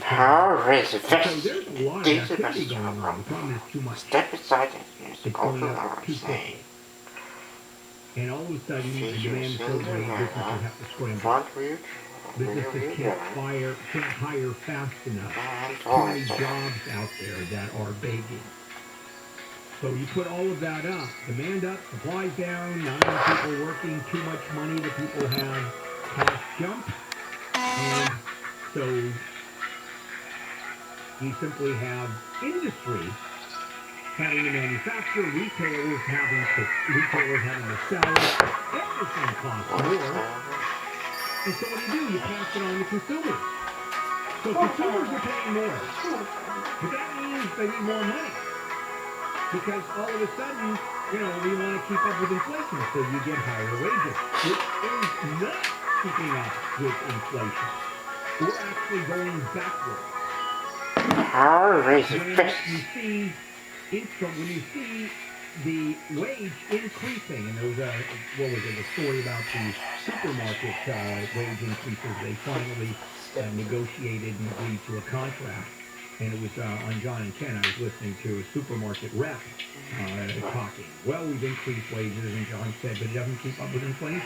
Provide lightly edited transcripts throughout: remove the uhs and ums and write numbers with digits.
How is it? So there's a lot of These activity messages going on. The from problem is too much. step aside and It's go going to up our too saying. quickly. And all of a sudden, the Features demand is so in the great, businesses mirror, have to scramble. front view, rear Businesses view, can't hire fast enough. and Too many voice. jobs out there that are begging. So you put all of that up, demand up, supply down, not enough people working, too much money that people have, costs jump, and so you simply have industry having to manufacture, retailers having to sell, everything costs more. And so what do? You pass it on to consumers. So consumers are paying more. But that means they need more money. Because all of a sudden, we want to keep up with inflation, so you get higher wages, which is not keeping up with inflation. We're actually going backwards. When you see the wage increasing, and there was a story about the supermarket wage increases. They finally negotiated and agreed to a contract. And it was on John and Ken. I was listening to a supermarket rep talking. Well, we've increased wages, and John said, but it doesn't keep up with inflation.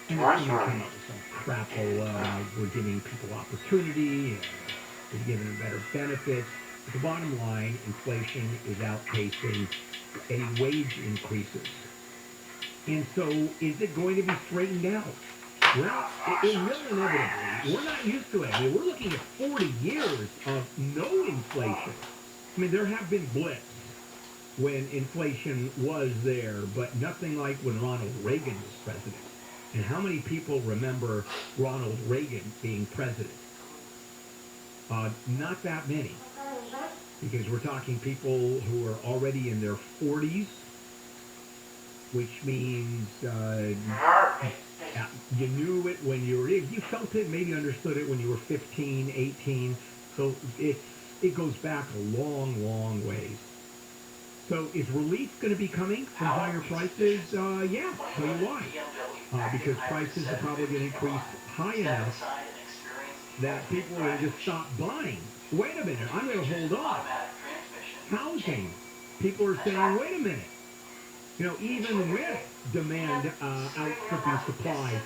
And then somebody came up with some crap. We're giving people opportunity, and we're giving them better benefits. But the bottom line, inflation is outpacing any wage increases. And so, is it going to be straightened out? Well, it will inevitably. We're not used to it. I mean, we're looking at 40 years of no inflation. I mean, there have been blips when inflation was there, but nothing like when Ronald Reagan was president. And how many people remember Ronald Reagan being president? Not that many. Because we're talking people who are already in their 40s, which means you knew it when you felt it, maybe understood it when you were 15, 18. So it goes back a long, long ways. So is relief going to be coming from higher prices? Yeah, tell you why. Because prices are probably going to increase high enough that people are going to just stop buying. Wait a minute, I'm going to hold on. Housing. People are saying, wait a minute. Even with demand outstripping supply,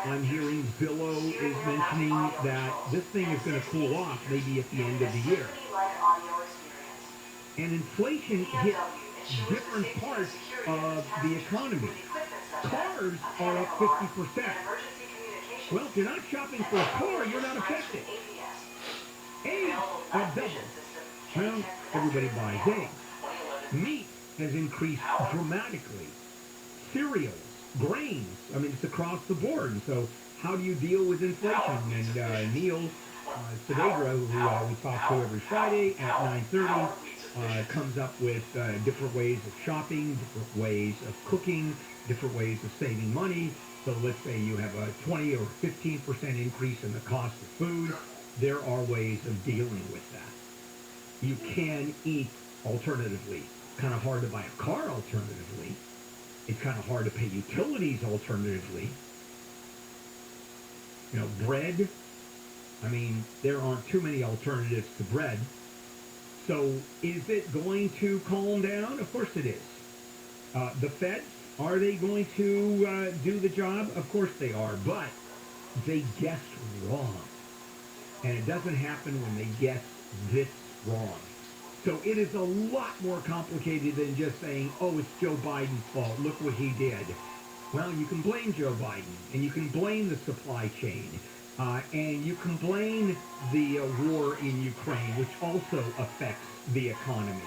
I'm hearing Zillow is mentioning that this thing is going to cool off maybe at the end of the year. And inflation hit different parts of the economy. Cars are up 50%. Well, if you're not shopping for a car, you're not affected. Eggs have doubled. Well, everybody buys eggs. Meat has increased dramatically. Cereals, grains, I mean, it's across the board. So how do you deal with inflation? And Neil Sedegra, who we talk to every Friday at 9:30, comes up with different ways of shopping, different ways of cooking, different ways of saving money. So let's say you have a 20 or 15% increase in the cost of food. There are ways of dealing with that. You can eat alternatively. Kind of hard to buy a car alternatively. It's kind of hard to pay utilities alternatively. Bread. I mean, there aren't too many alternatives to bread. So is it going to calm down? Of course it is. The Fed, are they going to do the job? Of course they are. But they guessed wrong. And it doesn't happen when they guess this wrong. So it is a lot more complicated than just saying, oh, it's Joe Biden's fault. Look what he did. Well, you can blame Joe Biden, and you can blame the supply chain, and you can blame the war in Ukraine, which also affects the economy.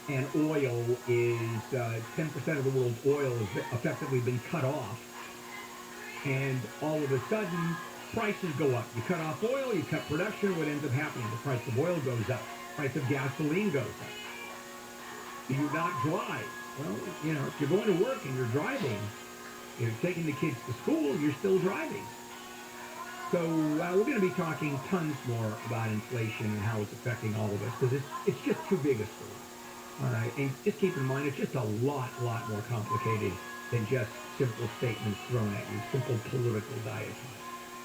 And oil is, 10% of the world's oil has effectively been cut off. And all of a sudden, prices go up. You cut off oil, you cut production, what ends up happening? The price of oil goes up. Price of gasoline goes up. Do you not drive? Well, if you're going to work and you're driving, you're taking the kids to school, you're still driving. So we're going to be talking tons more about inflation and how it's affecting all of us, because it's just too big a story. All right, and just keep in mind, it's just a lot more complicated than just simple statements thrown at you, simple political diatribes.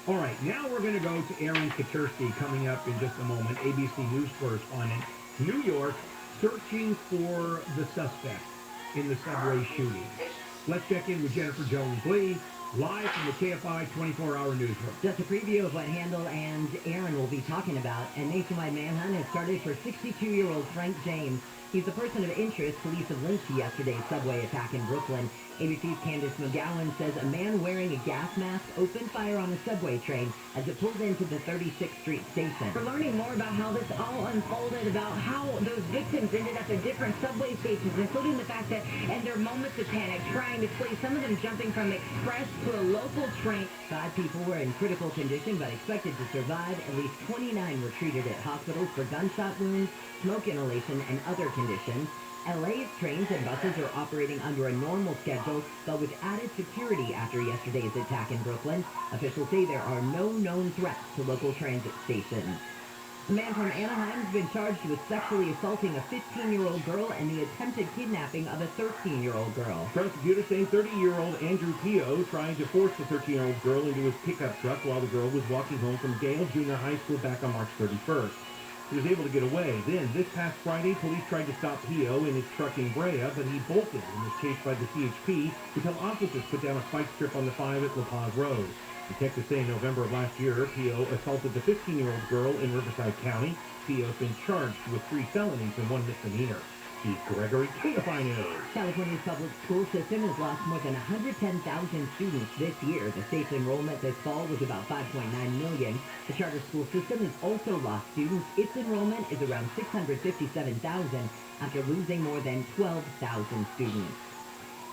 All right, now we're going to go to Aaron Katersky coming up in just a moment, ABC News correspondent. New York searching for the suspect in the subway shooting. Let's check in with Jennifer Jones-Lee, live from the KFI 24-hour newsroom. Just a preview of what Handel and Aaron will be talking about. A nationwide manhunt has started for 62-year-old Frank James. He's the person of interest police have linked to yesterday's subway attack in Brooklyn. ABC's Candace McGowan says a man wearing a gas mask opened fire on a subway train as it pulled into the 36th Street station. We're learning more about how this all unfolded, about how those victims ended up at different subway stations, including the fact that in their moments of panic, trying to flee, some of them jumping from express to a local train. 5 people were in critical condition but expected to survive. At least 29 were treated at hospitals for gunshot wounds, smoke inhalation, and other conditions. LA's trains and buses are operating under a normal schedule, but with added security after yesterday's attack in Brooklyn. Officials say there are no known threats to local transit stations. A man from Anaheim has been charged with sexually assaulting a 15-year-old girl and the attempted kidnapping of a 13-year-old girl. Prosecutors say 30-year-old Andrew Pio tried to force the 13-year-old girl into his pickup truck while the girl was walking home from Gale Junior High School back on March 31st. He was able to get away. Then, this past Friday, police tried to stop Pio in his truck in Brea, but he bolted and was chased by the CHP until officers put down a spike strip on the 5 at La Paz Road. Detectives say in November of last year, Pio assaulted the 15-year-old girl in Riverside County. Pio's been charged with 3 felonies and 1 misdemeanor. Chief Gregory, KFI News. California's public school system has lost more than 110,000 students this year. The state's enrollment this fall was about 5.9 million. The charter school system has also lost students. Its enrollment is around 657,000 after losing more than 12,000 students.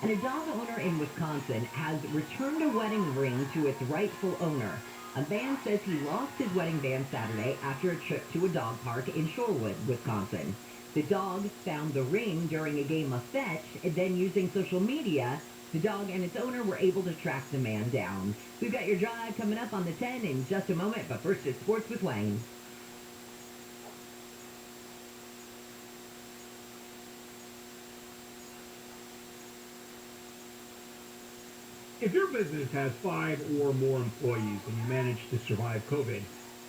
And a dog owner in Wisconsin has returned a wedding ring to its rightful owner. A man says he lost his wedding band Saturday after a trip to a dog park in Shorewood, Wisconsin. The dog found the ring during a game of fetch, and then using social media, the dog and its owner were able to track the man down. We've got your drive coming up on the 10 in just a moment, but first it's Sports with Wayne. If your business has 5 or more employees and you manage to survive COVID,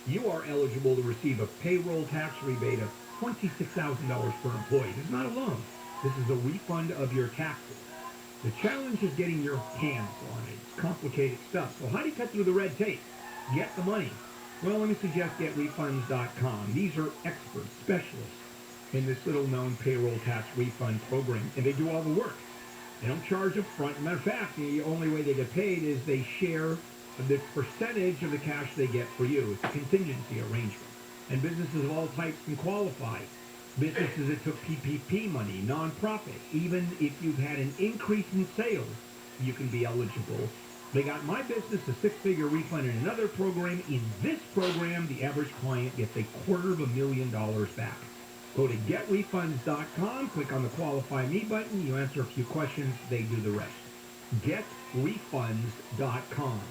you are eligible to receive a payroll tax rebate of $26,000 per employee. This is not a loan. This is a refund of your taxes. The challenge is getting your hands on it. It's complicated stuff. So how do you cut through the red tape? Get the money. Well, let me suggest getrefunds.com. These are experts, specialists in this little-known payroll tax refund program, and they do all the work. They don't charge up front. Matter of fact, the only way they get paid is they share the percentage of the cash they get for you. It's a contingency arrangement. And businesses of all types can qualify. Businesses that took PPP money, nonprofits, even if you've had an increase in sales, you can be eligible. They got My Business a 6-figure refund in another program. In this program, the average client gets $250,000 back. Go to getrefunds.com, click on the Qualify Me button, you answer a few questions, they do the rest. Getrefunds.com.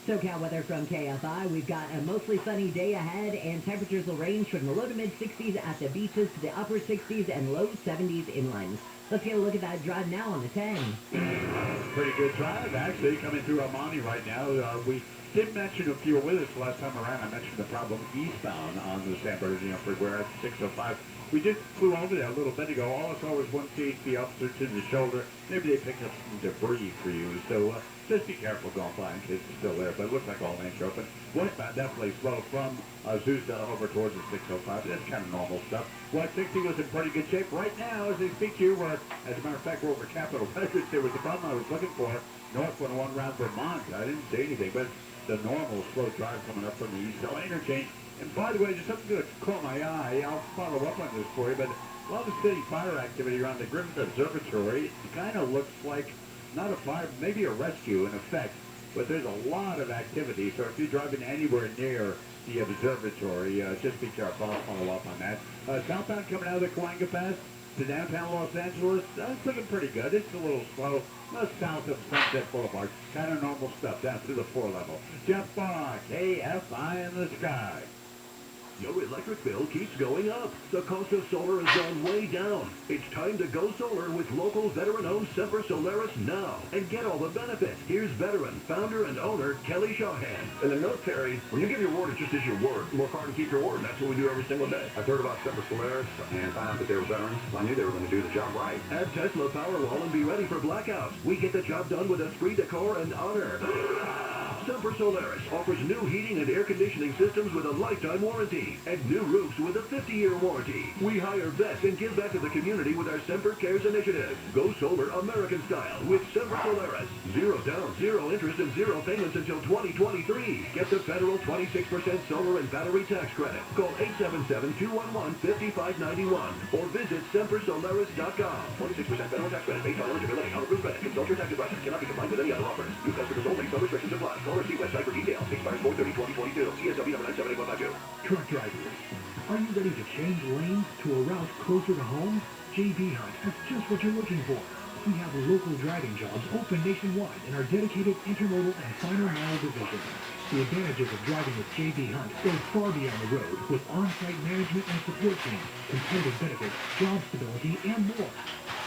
SoCal weather from KFI. We've got a mostly sunny day ahead, and temperatures will range from the low to mid-60s at the beaches to the upper 60s and low 70s inland. Let's get a look at that drive now on the 10. Pretty good drive, actually, coming through Armani right now. We did mention, if you were with us last time around, I mentioned the problem eastbound on the San Bernardino Freeway at 605. We just flew over there a little bit ago. All I saw was one CHP officer to the shoulder. Maybe they picked up some debris for you. So just be careful going by in case it's still there. But it looks like all lanes are open. Westbound definitely slow from Azusa over towards the 605. That's kind of normal stuff. 160 was in pretty good shape. Right now, as they speak to you, as a matter of fact, we're over Capitol Records. There was the problem I was looking for. North 101 around Vermont. I didn't say anything, but the normal slow drive coming up from the East Hill interchange. And by the way, just something that caught my eye. I'll follow up on this for you, but a lot of city fire activity around the Griffith Observatory. It kind of looks like not a fire, maybe a rescue in effect, but there's a lot of activity. So if you're driving anywhere near the observatory, just be careful. I'll follow up on that. Southbound coming out of the Cahuenga Pass to downtown Los Angeles, that's looking pretty good. It's a little slow. South of Sunset Boulevard. Kind of normal stuff down through the 4 level. Jeff Barr, KFI in the sky. Your electric bill keeps going up. The cost of solar has gone way down. It's time to go solar with local veteran-owned Semper Solaris now and get all the benefits. Here's veteran, founder, and owner Kelly Shawhan. In the military, when you give your word, it's just as your word. Work hard and keep your word. That's what we do every single day. I've heard about Semper Solaris and found that they were veterans. I knew they were going to do the job right. Add Tesla Powerwall and be ready for blackouts. We get the job done with esprit de corps and honor. Semper Solaris offers new heating and air conditioning systems with a lifetime warranty and new roofs with a 50-year warranty. We hire vets and give back to the community with our Semper Cares initiative. Go solar American style with Semper Solaris. 0 down, 0 interest, and 0 payments until 2023. Get the federal 26% solar and battery tax credit. Call 877-211-5591 or visit sempersolaris.com. 26% federal tax credit based on eligibility. Unapproved credit. Consult your tax advisor. Cannot be combined with any other offers. New customers only. Some restrictions apply. Call or see website for details. Expires 4/30/2022. CSW number 97815. Truck drivers, are you ready to change lanes to a route closer to home? JB Hunt has just what you're looking for. We have local driving jobs open nationwide in our dedicated intermodal and final mile division. The advantages of driving with JB Hunt go far beyond the road with on-site management and support team, competitive benefits, job stability, and more.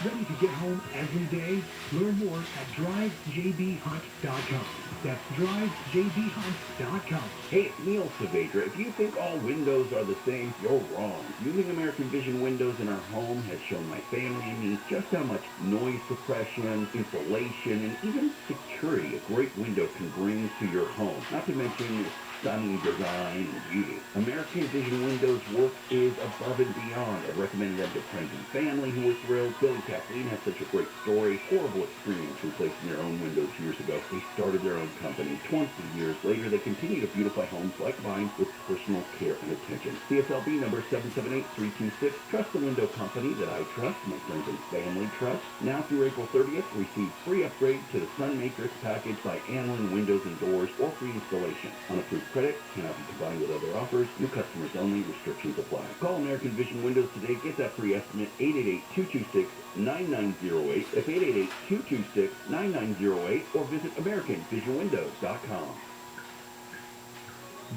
Ready to get home every day? Learn more at drivejbhunt.com. That's drivejbhunt.com. Hey, it's Neil Saavedra. If you think all windows are the same, you're wrong. Using American Vision windows in our home has shown my family and me just how much noise suppression, insulation, and even security a great window can bring to your home. Not to mention its stunning design and beauty. American Vision Windows work is above and beyond. I've recommended them to friends and family who were thrilled. Bill and Kathleen had such a great story. Horrible experience replacing their own windows years ago. They started their own company. 20 years later, they continue to beautify homes like mine with personal care and attention. CSLB number 778326. Trust the window company that I trust, my friends and family trust. Now through April 30th, receive free upgrade to the Sun Matrix package by Anlin Windows and Doors or free installation. Unapproved credit cannot be combined with other offers. New customers only. Restrictions apply. Call American Vision Windows today. Get that free estimate. 888-226-9908. That's 888-226-9908 or visit AmericanVisionWindows.com.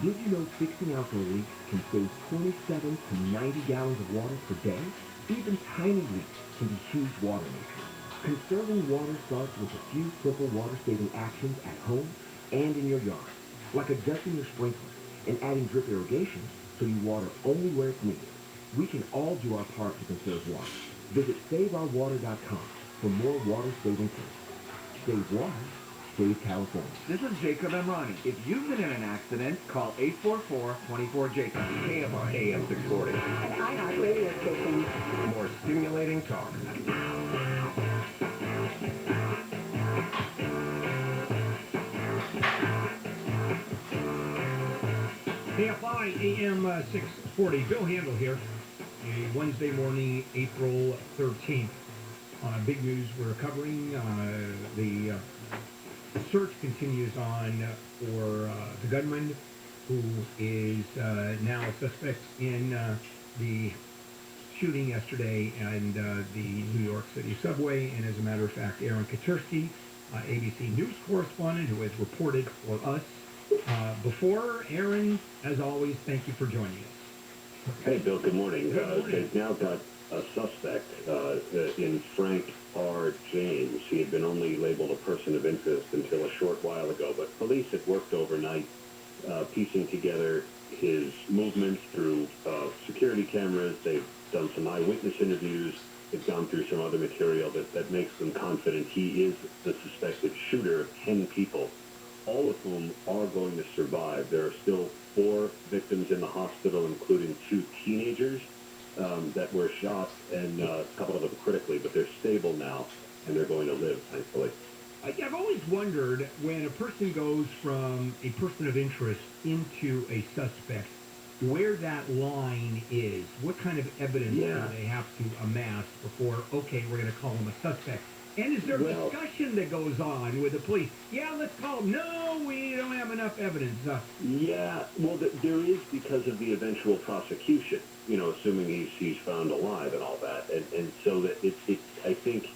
Did you know 16-ounce leaks can save 27 to 90 gallons of water per day? Even tiny leaks can be huge water makers. Conserving water starts with a few simple water-saving actions at home and in your yard, like adjusting your sprinklers and adding drip irrigation so you water only where it's needed. We can all do our part to conserve water. Visit SaveOurWater.com for more water-saving tips. Save water, save California. This is Jacob Emrani. If you've been in an accident, call 844-24-JACOB. KFI AM 640. An iHeart radio station. More stimulating talk. KFI AM 640. Bill Handel here. A Wednesday morning, April 13th. Big news we're covering. The search continues on for the gunman who is now a suspect in the shooting yesterday and the New York City subway. And as a matter of fact, Aaron Katersky, ABC News correspondent who has reported for us before. Aaron, as always, thank you for joining us. Hey, Bill, good morning. Good morning. They've now got a suspect in Frank R. James. He had been only labeled a person of interest until a short while ago, but police had worked overnight piecing together his movements through security cameras. They've done some eyewitness interviews. They've gone through some other material that makes them confident he is the suspected shooter of 10 people, all of whom are going to survive. There are still 4 victims in the hospital, including 2 teenagers that were shot, and a couple of them critically, but they're stable now, and they're going to live, thankfully. I've always wondered, when a person goes from a person of interest into a suspect, where that line is. What kind of evidence do they have to amass before, okay, we're going to call him a suspect? And is there discussion that goes on with the police? Yeah, let's call him. No, we don't have enough evidence. Yeah, well, there is, because of the eventual prosecution, you know, assuming he's found alive and all that. And so that I think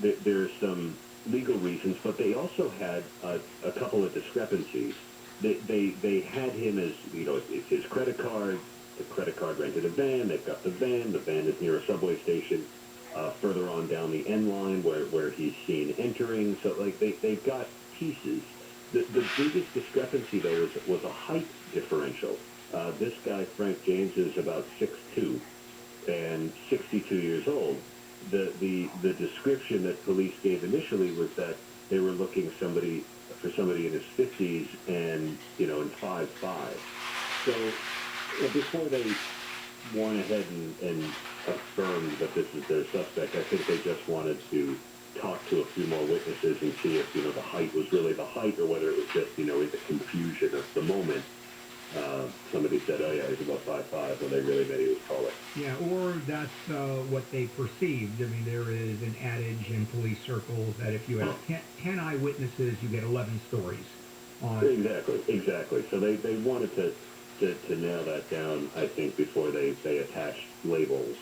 that there's some legal reasons, but they also had a couple of discrepancies. They had him as, you know, it's his credit card, the credit card rented a van. They've got the van. The van is near a subway station further on down the end line where he's seen entering. So, like, they've got pieces. The biggest discrepancy, though, was a height differential. This guy, Frank James, is about 6'2", and 62 years old. The description that police gave initially was that they were looking for somebody in his 50s and, in 5'5". So before they went ahead and affirmed that this is their suspect, I think they just wanted to talk to a few more witnesses and see if, the height was really the height or whether it was just, in the confusion of the moment. Somebody said, oh yeah, he's about 5'5", when they really meant he was taller. Yeah, or that's what they perceived. I mean, there is an adage in police circles that if you have 10 eyewitnesses, you get 11 stories. Exactly. So they wanted to nail that down, I think, before they attached labels.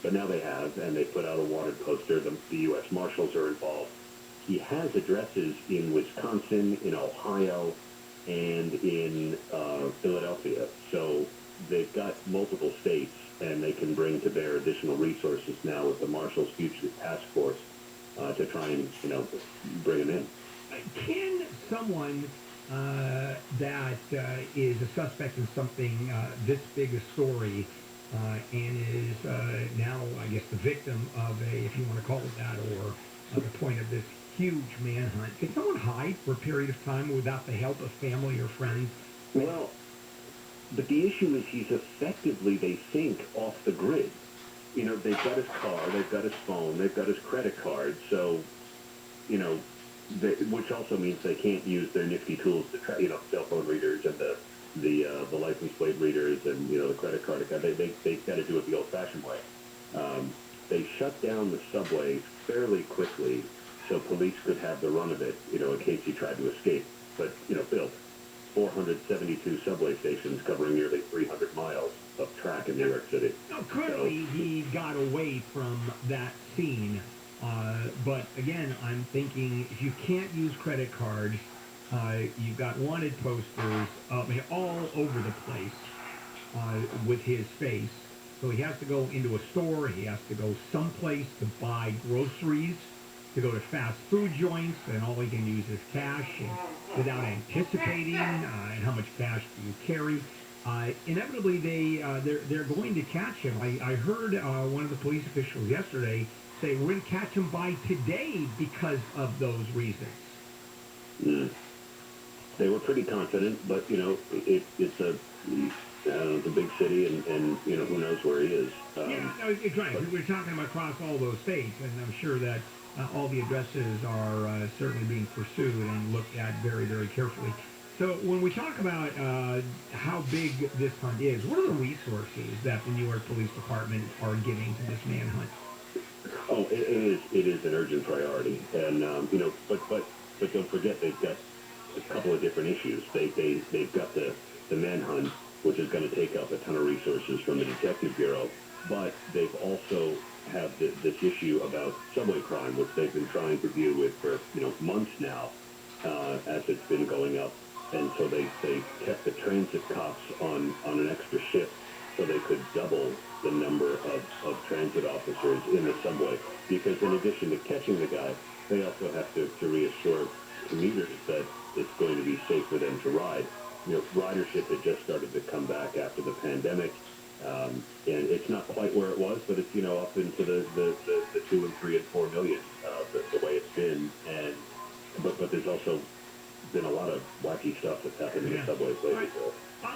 But now they have, and they put out a wanted poster. The U.S. Marshals are involved. He has addresses in Wisconsin, in Ohio, and in Philadelphia. So they've got multiple states, and they can bring to bear additional resources now with the Marshals Fugitive Task Force to try and, bring him in. Can someone that is a suspect in something this big a story and is now, I guess, the victim of a, if you want to call it that, or the point of this huge manhunt, can someone hide for a period of time without the help of family or friends? Well, but the issue is he's effectively, they think, off the grid. They've got his car, they've got his phone, they've got his credit card, so, which also means they can't use their nifty tools to try, cell phone readers and the license plate readers and, the credit card account. They've got to do it the old-fashioned way. They shut down the subway fairly quickly so police could have the run of it, in case he tried to escape. But, Bill, 472 subway stations covering nearly 300 miles of track in New York City. Now, clearly, he got away from that scene. But again, I'm thinking if you can't use credit cards, you've got wanted posters all over the place with his face. So he has to go into a store, he has to go someplace to buy groceries, to go to fast food joints, and all he can use is cash, and without anticipating and how much cash do you carry. Inevitably, they're going to catch him. I heard one of the police officials yesterday say, we're going to catch him by today because of those reasons. They were pretty confident, but, it's a big city, and who knows where he is. Yeah, no, it's right. We're talking about across all those states, and I'm sure that all the addresses are certainly being pursued and looked at very, very carefully. So when we talk about how big this hunt is, what are the resources that the New York Police Department are giving to this manhunt? Oh, it is an urgent priority, and but don't forget they've got a couple of different issues. They've got the manhunt, which is going to take up a ton of resources from the Detective Bureau, but they've also have this issue about subway crime, which they've been trying to deal with for months now, as it's been going up, and so they kept the transit cops on an extra shift so they could double the number of transit officers in the subway, because in addition to catching the guy, they also have to reassure commuters that it's going to be safe for them to ride. Ridership had just started to come back after the pandemic, and it's not quite where it was, but it's up into the 2 and 3 and 4 million, the way it's been, and but there's also been a lot of wacky stuff that's happened in the subways lately.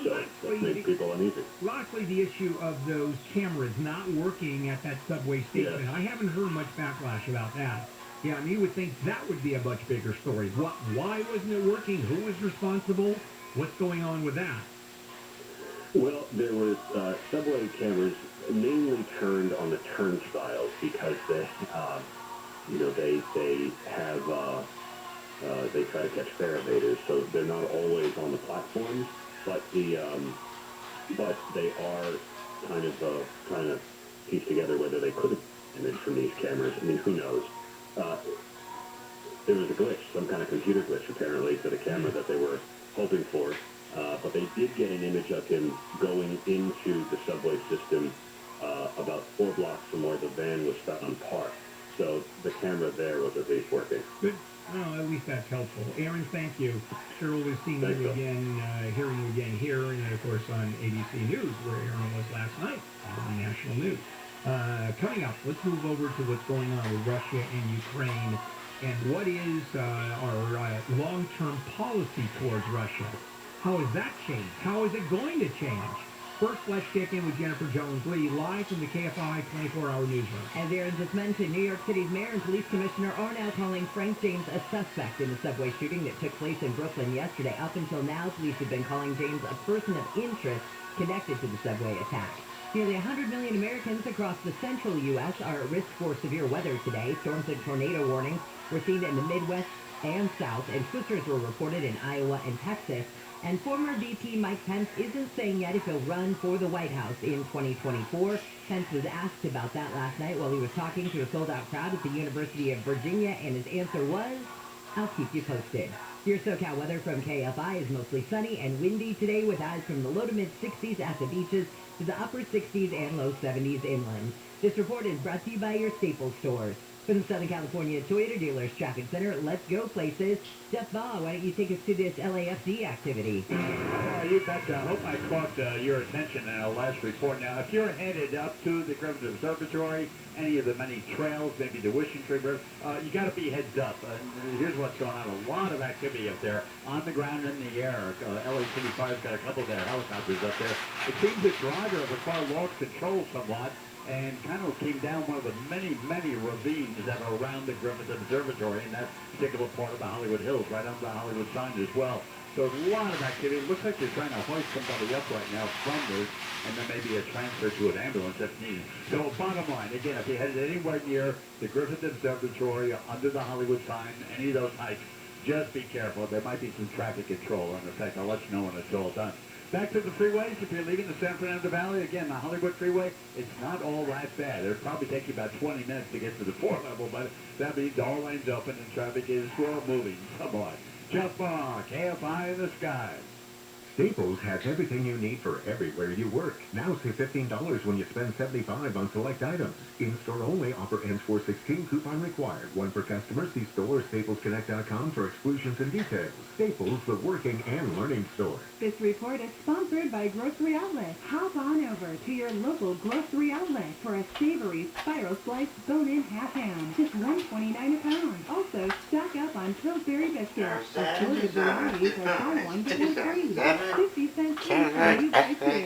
So that makes people uneasy. Lastly, the issue of those cameras not working at that subway station. Yes. I haven't heard much backlash about that. Yeah, I mean, you would think that would be a much bigger story. Why wasn't it working? Who was responsible? What's going on with that? Well, there was subway cameras mainly turned on the turnstiles because they have they try to catch fare evaders, so they're not always on the platforms, but they are kind of trying to piece together whether they could have imaged from these cameras. I mean, who knows? There was a glitch, some kind of computer glitch apparently, for the camera that they were hoping for. but they did get an image of him going into the subway system about 4 blocks from where the van was found parked. So the camera there was at least working. Good. Well, at least that's helpful. Aaron, thank you. Sure we'll be seeing Thank you you. again, hearing you again here, and of course on ABC News, where Aaron was last night on national news. Coming up, let's move over to what's going on with Russia and Ukraine, and what is our long-term policy towards Russia. How has that changed? How is it going to change? First, let's check in with Jennifer Jones-Lee, live from the KFI 24-hour newsroom. As Aaron just mentioned, New York City's mayor and police commissioner are now calling Frank James a suspect in the subway shooting that took place in Brooklyn yesterday. Up until now, police have been calling James a person of interest connected to the subway attack. Nearly 100 million Americans across the central U.S. are at risk for severe weather today. Storms and tornado warnings were seen in the Midwest and South, and twisterers were reported in Iowa and Texas. And former VP Mike Pence isn't saying yet if he'll run for the White House in 2024. Pence was asked about that last night while he was talking to a sold-out crowd at the University of Virginia, and his answer was, "I'll keep you posted." Your SoCal weather from KFI is mostly sunny and windy today, with highs from the low to mid-60s at the beaches to the upper 60s and low 70s inland. This report is brought to you by your Staples stores. From the Southern California Toyota Dealers Traffic Center, let's go places. Jeff Baugh, why don't you take us to this LAFC activity? You betcha. I hope I caught your attention in our last report. Now, if you're headed up to the Griffith Observatory, any of the many trails, maybe the Wishing Tree River, you got to be heads up. Here's what's going on. A lot of activity up there on the ground and in the air. LA City Fire's got a couple of their helicopters up there. It seems the driver of the car lost control somewhat and kind of came down one of the many, many ravines that are around the Griffith Observatory in that particular part of the Hollywood Hills, right under the Hollywood sign as well. So a lot of activity. It looks like they're trying to hoist somebody up right now from this, and then maybe a transfer to an ambulance if needed. So bottom line, again, if you're headed anywhere near the Griffith Observatory, under the Hollywood sign, any of those heights, just be careful. There might be some traffic control in effect. I'll let you know when it's all done. Back to the freeways, if you're leaving the San Fernando Valley, again, the Hollywood Freeway, it's not all that bad. It'll probably take you about 20 minutes to get to the 4 level, but that means all lanes open and traffic is moving somewhat. Jeff Baugh, KFI in the sky. Staples has everything you need for everywhere you work. Now save $15 when you spend $75 on select items. In-store only. Offer ends 4/16. Coupon required. One per customer. See store or staplesconnect.com for exclusions and details. Staples, the working and learning store. This report is sponsored by Grocery Outlet. Hop on over to your local Grocery Outlet for a savory spiral sliced bone-in half ham. Just $1.29 a pound. Also, stock up on Pillsbury biscuits. Assorted varieties are buy one get one free. 50 cents each when you buy two. Pay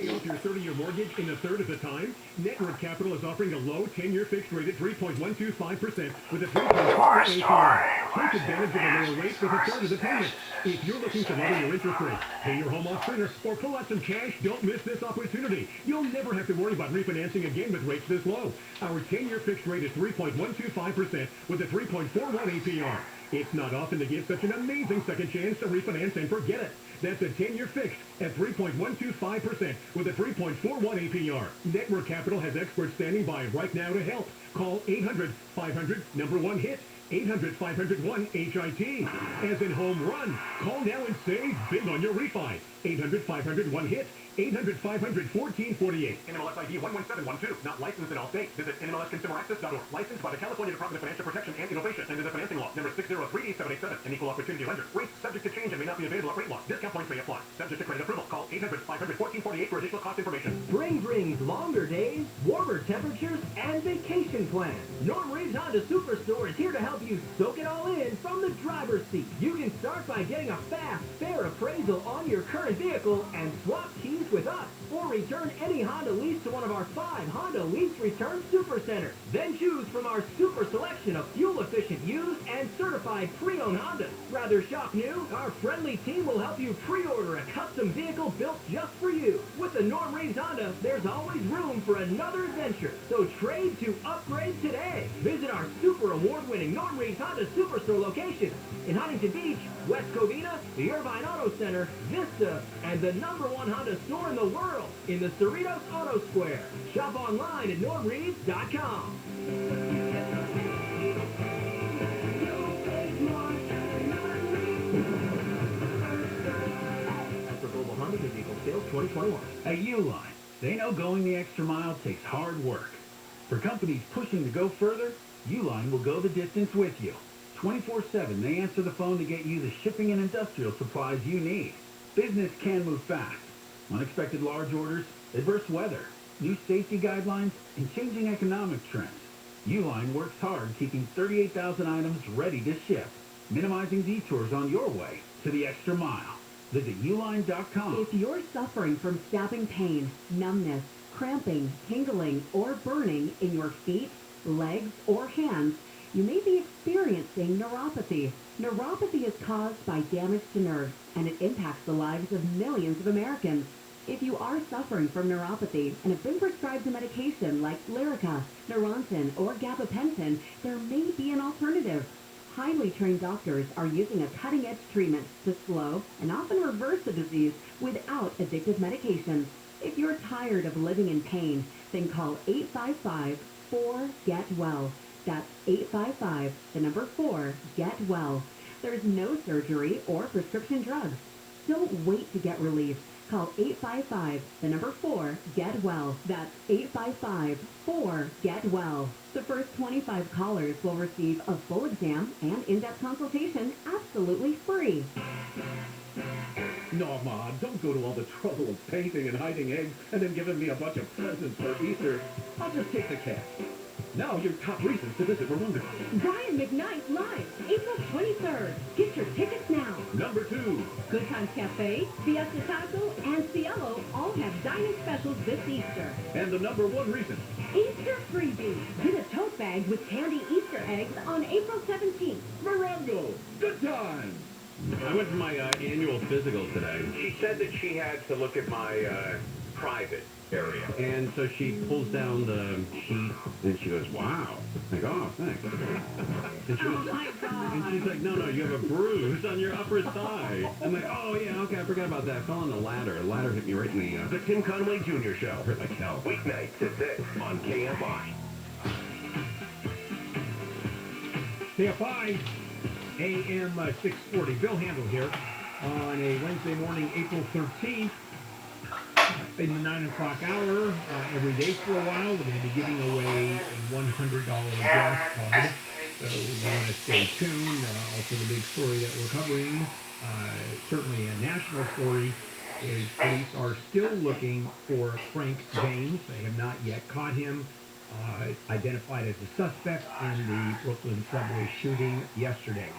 off your 30-year mortgage in a third of the time? Network Capital is offering a low 10-year fixed rate at 3.125% with a 3.4 APR. Take advantage of a lower rate with a third of the payment. If you're looking to lower your interest rate, pay your home off sooner, or pull out some cash, don't miss this opportunity. You'll never have to worry about refinancing again with rates this low. Our 10-year fixed rate is 3.125% with a 3.41 APR. It's not often to get such an amazing second chance to refinance and forget it. That's a 10-year fixed at 3.125% with a 3.41 APR. Network Capital has experts standing by right now to help. Call 800-500-1-HIT. 800-500-1-HIT. As in home run. Call now and save big on your refi. 800-500-1-HIT. 800-500-1448. NMLS ID 11712. Not licensed in all states. Visit NMLSConsumerAccess.org. Licensed by the California Department of Financial Protection and Innovation under the Financing Law. Number 6038787. An equal opportunity lender. Rates subject to change and may not be available at rate loss. Discount points may apply. Subject to credit approval. Call 800-500-1448 for additional cost information. Spring brings longer days, warmer temperatures, and vacation plans. Norm Reed's Honda Superstore is here to help you soak it all in from the driver's seat. You can start by getting a fast, fair appraisal on your current vehicle and swap keys with us, or return any Honda lease to one of our 5 Honda Lease Return Super Centers. Then choose from our super selection of fuel-efficient used and certified pre-owned Hondas. Rather shop new? Our friendly team will help you pre-order a custom vehicle built just for you. With the Norm Reed's Honda, there's always room for another adventure. So trade to upgrade today. Visit our super award-winning Norm Reed's Honda Superstore locations in Huntington Beach, West Covina, the Irvine Auto Center, Vista, and the #1 Honda store in the world in the Cerritos Auto Square. Shop online at normreeds.com. Sales 2021. At Uline, they know going the extra mile takes hard work. For companies pushing to go further, Uline will go the distance with you. 24/7, they answer the phone to get you the shipping and industrial supplies you need. Business can move fast. Unexpected large orders, adverse weather, new safety guidelines, and changing economic trends. Uline works hard keeping 38,000 items ready to ship, minimizing detours on your way to the extra mile. Visit uline.com. If you're suffering from stabbing pain, numbness, cramping, tingling, or burning in your feet, legs, or hands, you may be experiencing neuropathy. Neuropathy is caused by damage to nerves, and it impacts the lives of millions of Americans. If you are suffering from neuropathy and have been prescribed a medication like Lyrica, Neurontin, or gabapentin, there may be an alternative. Highly trained doctors are using a cutting-edge treatment to slow and often reverse the disease without addictive medications. If you're tired of living in pain, then call 855-4-GET-WELL. That's 855-4-GET-WELL. There's no surgery or prescription drugs. Don't wait to get relief. Call 855-4-GET-WELL. That's 855-4-GET-WELL. The first 25 callers will receive a full exam and in-depth consultation absolutely free. No, Ma, don't go to all the trouble of painting and hiding eggs and then giving me a bunch of presents for Easter. I'll just take the cash. Now your top reasons to visit Rwanda. Brian McKnight Live, April 23rd. Get your tickets now. Number 2. Good Times Cafe, Fiesta Taco, and Cielo all have dining specials this Easter. And the number 1 reason. Easter freebie. Get a tote bag with candy Easter eggs on April 17th. Morongo. Good times. I went for my annual physical today. She said that she had to look at my private area. And so she pulls down the sheet and she goes, wow. I go, oh, thanks. And she goes, and she's like, no, you have a bruise on your upper thigh. I'm like, oh, yeah, okay, I forgot about that. I fell on the ladder. The ladder hit me right in The Tim Conway Jr. Show. hurt like hell. Weeknights at 6 on KFI. KFI AM 640. Bill Handel here on a Wednesday morning, April 13th. In the 9 o'clock hour, every day for a while, we're going to be giving away a $100 gas card. So you want to stay tuned. Also, the big story that we're covering, certainly a national story, is police are still looking for Frank James. They have not yet caught him. Identified as a suspect in the Brooklyn subway shooting yesterday.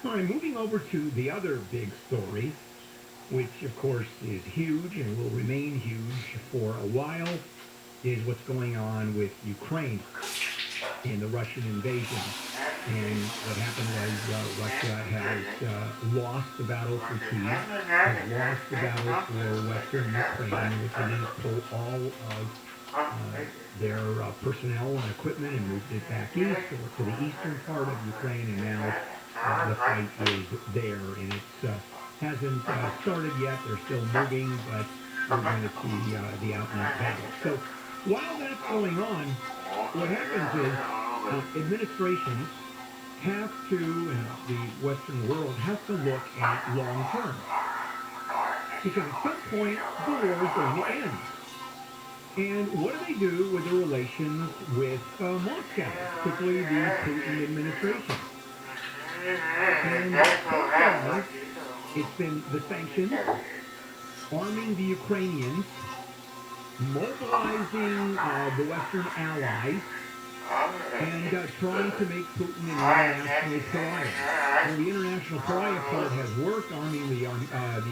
All right, moving over to the other big story, which of course is huge and will remain huge for a while, is what's going on with Ukraine and the Russian invasion. And what happened was Russia has lost the battle for Kyiv, has lost the battle for Western Ukraine, which means pull all of their personnel and equipment and moved it back east or to the eastern part of Ukraine, and now the fight is there, and it hasn't started yet. They're still moving, but we're going to see the out-and-out battle. So while that's going on, what happens is administrations have to, and the Western world has to look at long term, because at some point the war is going to end. And what do they do with the relations with Moscow, particularly the Putin administration? And so far, it's been the sanctions, arming the Ukrainians, mobilizing the Western allies, and trying to make Putin an international pariah. Well, the international pariah part has worked, arming the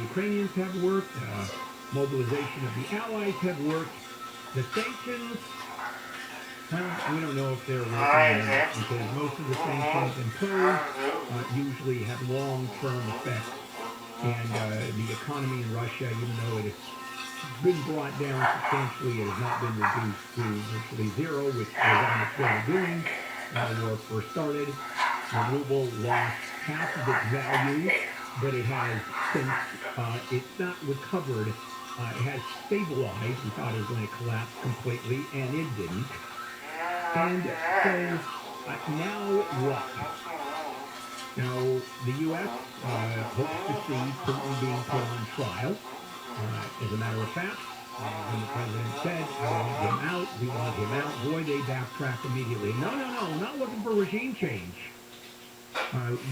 Ukrainians have worked, mobilization of the allies have worked. The sanctions, we don't know if they're working or not, because most of the sanctions imposed usually have long-term effects. And the economy in Russia, even though it has been brought down substantially, it has not been reduced to virtually zero, which was on its way to doing when the war first started. The ruble lost half of its value, but it has since, it's not recovered. It has stabilized. We thought it was going to collapse completely, and it didn't. And so now what? Now, the U.S. hopes to see Putin being put on trial. As a matter of fact, when the president said, I want him out, we want him out, boy, they backtracked immediately. No, not looking for regime change.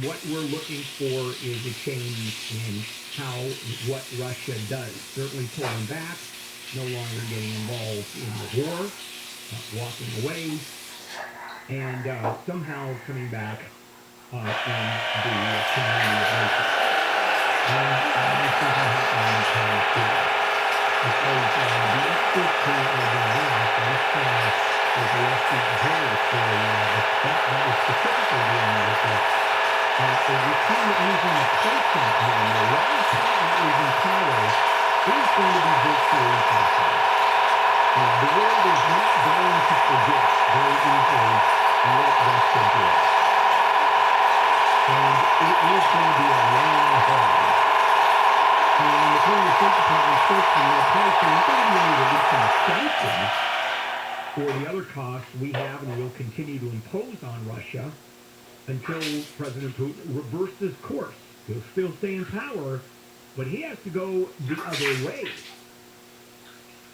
What we're looking for is a change in what Russia does. Certainly pulling back, no longer getting involved in the war, walking away, and somehow coming back in the community of nations. And I think that happened too. Because the experts who are being asked, and this was the last week journalist story that was specifically dealing with this, if you see anything replacement manual, what is currently in power is going to be virtually impossible. The world is not going to forget very easily what Russia did. And it is going to be a long haul. And the Korean State Department searching their pricing, it's going to be releasing sanctions for the other costs we have and will continue to impose on Russia until President Putin reverses course. He'll still stay in power, but he has to go the other way.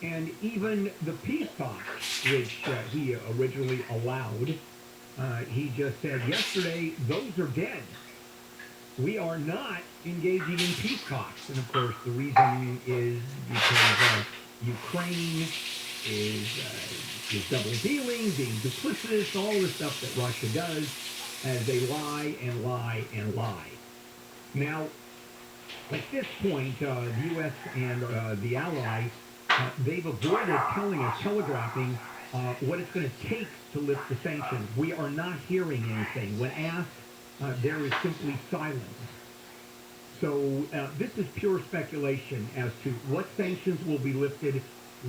And even the peace talks, which he originally allowed, he just said yesterday, those are dead. We are not engaging in peace talks. And of course, the reason is because Ukraine is double dealing, being duplicitous, all the stuff that Russia does, as they lie and lie and lie. Now, at this point, the U.S. and the Allies, they've avoided telling us, telegraphing what it's going to take to lift the sanctions. We are not hearing anything. When asked, there is simply silence. So this is pure speculation as to what sanctions will be lifted,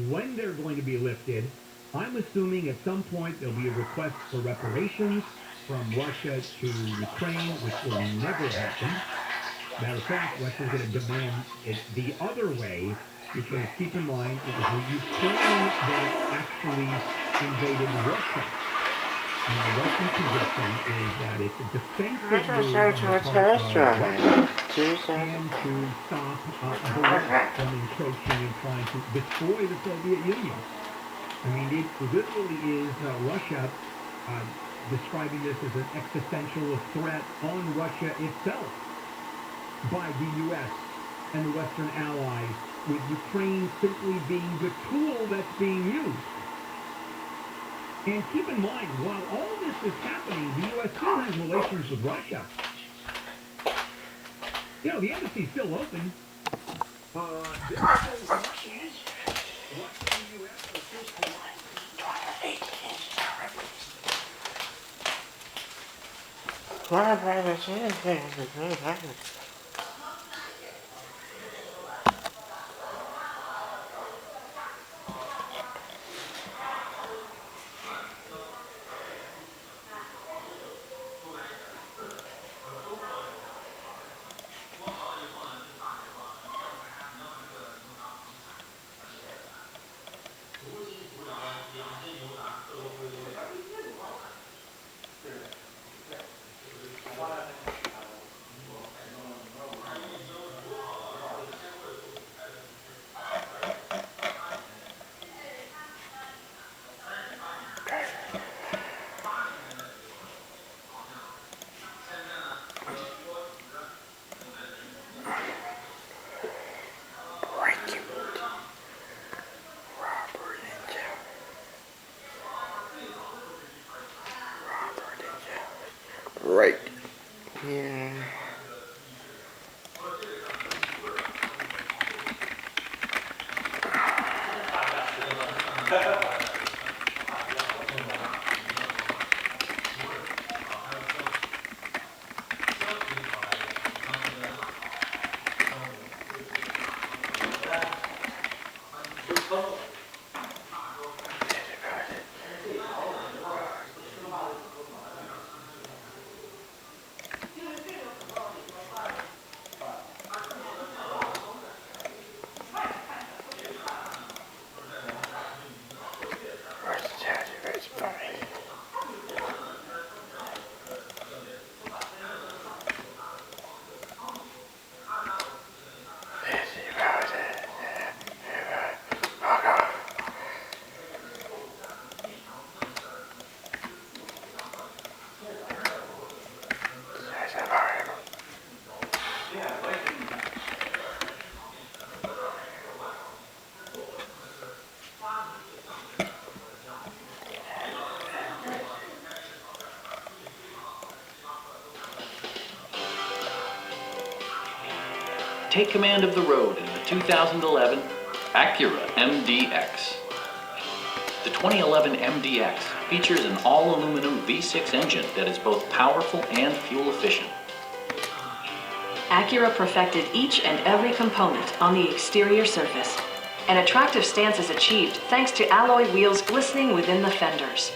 when they're going to be lifted. I'm assuming at some point there'll be a request for reparations from Russia to Ukraine, which will never happen. Matter of fact, Russia's going to demand it the other way, because keep in mind, it was the Ukraine that actually invaded Russia. And the Russian position is that it's a defensive move on the part of Russia and to stop the West from encroaching and trying to destroy the Soviet Union. I mean, it literally is Russia describing this as an existential threat on Russia itself by the U.S. and the Western allies, with Ukraine simply being the tool that's being used. And keep in mind, while all this is happening, the U.S. still has relations with Russia. You know, the embassy's still open. Right. Yeah. Take command of the road in the 2011 Acura MDX. The 2011 MDX features an all-aluminum V6 engine that is both powerful and fuel efficient. Acura perfected each and every component on the exterior surface. An attractive stance is achieved thanks to alloy wheels glistening within the fenders.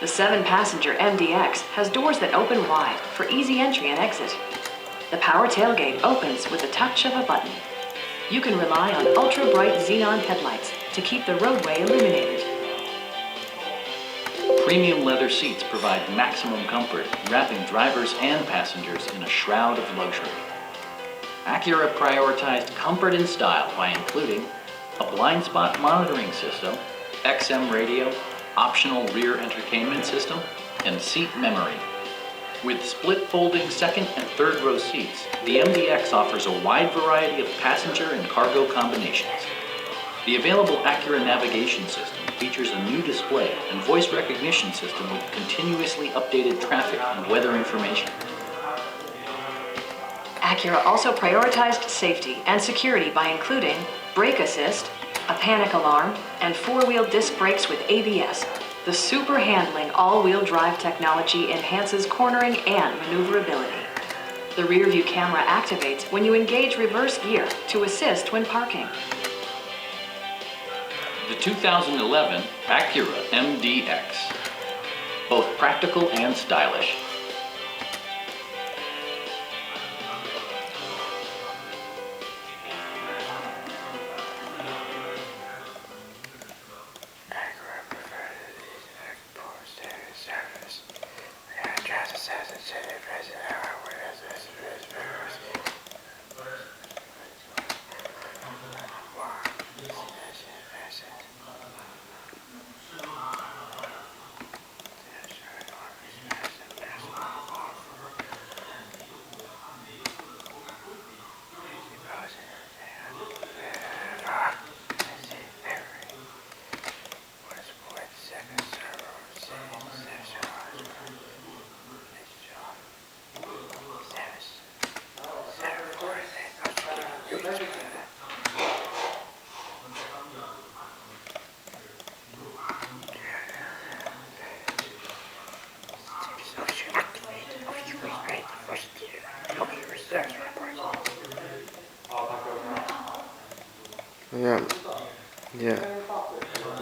The 7-passenger MDX has doors that open wide for easy entry and exit. The power tailgate opens with the touch of a button. You can rely on ultra-bright xenon headlights to keep the roadway illuminated. Premium leather seats provide maximum comfort, wrapping drivers and passengers in a shroud of luxury. Acura prioritized comfort and style by including a blind spot monitoring system, XM radio, optional rear entertainment system, and seat memory. With split folding second and third row seats, the MDX offers a wide variety of passenger and cargo combinations. The available Acura navigation system features a new display and voice recognition system with continuously updated traffic and weather information. Acura also prioritized safety and security by including brake assist, a panic alarm, and 4-wheel disc brakes with ABS. The super handling all-wheel drive technology enhances cornering and maneuverability. The rear view camera activates when you engage reverse gear to assist when parking. The 2011 Acura MDX, both practical and stylish.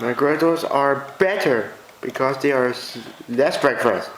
My graduates are better because they are less breakfast.